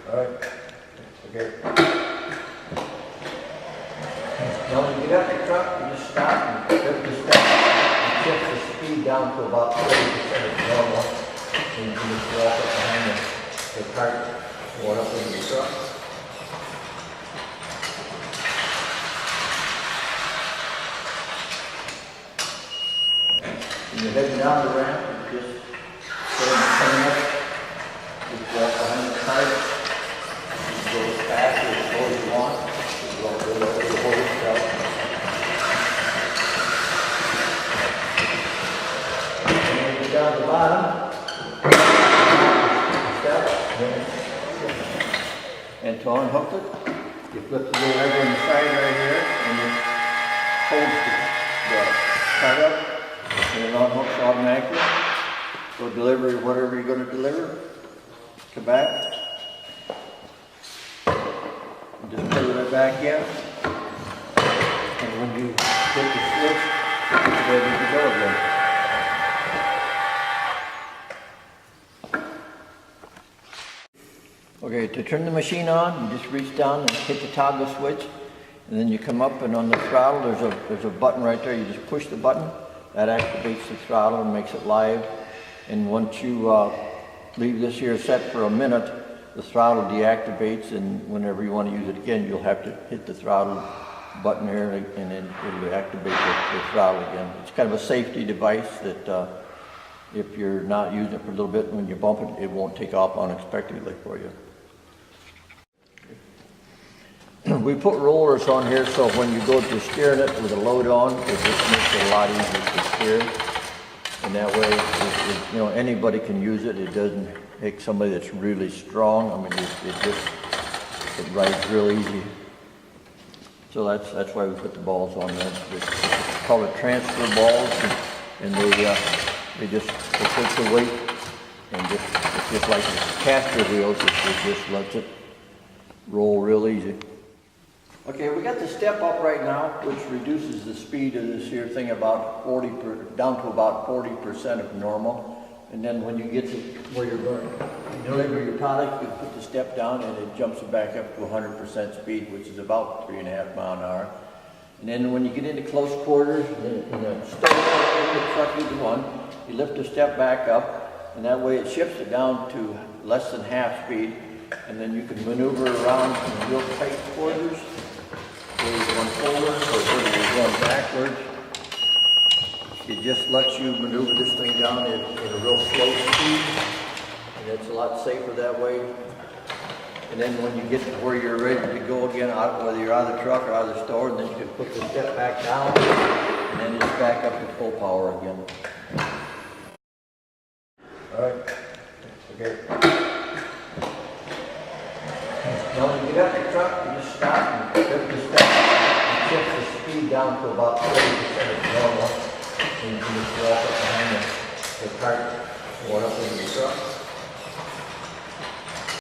Alright, okay. Now when you get out the truck, you just stop and lift the step and shift the speed down to about 30% of normal. And you can just walk up behind the cart, walk up into the truck. When you're heading down the ramp, you just put in the coming up, just walk behind the cart. Go as fast or as slow as you want. Just go over the whole stuff. And then you get down to the bottom. And to unhook it, you flip the little lever on the side right here and you hold the cart up and it unhooks automatically. Go deliver whatever you're going to deliver. Come back. Just put it right back in, and when you hit the switch, it's ready to go again. Okay, to turn the machine on, you just reach down and hit the toggle switch, and then you come up and on the throttle, there's a button right there. You just push the button, that activates the throttle and makes it live. And once you leave this here set for a minute, the throttle deactivates, and whenever you want to use it again, you'll have to hit the throttle button here, and then it'll activate the throttle again. It's kind of a safety device that if you're not using it for a little bit, when you bump it, it won't take off unexpectedly for you. We put rollers on here so when you go to steering it with a load on, it just makes it a lot easier to steer. And that way, anybody can use it. It doesn't take somebody that's really strong. I mean, it rides real easy. So that's why we put the balls on there. It's called a transfer balls, and they take the weight and it's just like the caster wheels. It just lets it roll real easy. Okay, we got the step up right now, which reduces the speed of this here thing about down to about 40% of normal. And then when you get to where you're going to deliver your product, you put the step down and it jumps it back up to 100% speed, which is about 3.5 miles an hour. And then when you get into close quarters, in the store, in the truck, either one, you lift the step back up, and that way it shifts it down to less than half speed. And then you can maneuver around in real tight quarters. Whether you're going forward or whether you're going backwards, it just lets you maneuver this thing down at a real slow speed, and it's a lot safer that way. And then when you get to where you're ready to go again, whether you're out of the truck or out of the store, and then you can put the step back down, and then it's back up to full power again. All right. Okay. Now when you get out the truck, you just stop and lift the step and shift the speed down to about 30% of normal. And you can just walk up behind the cart, walk up into the truck.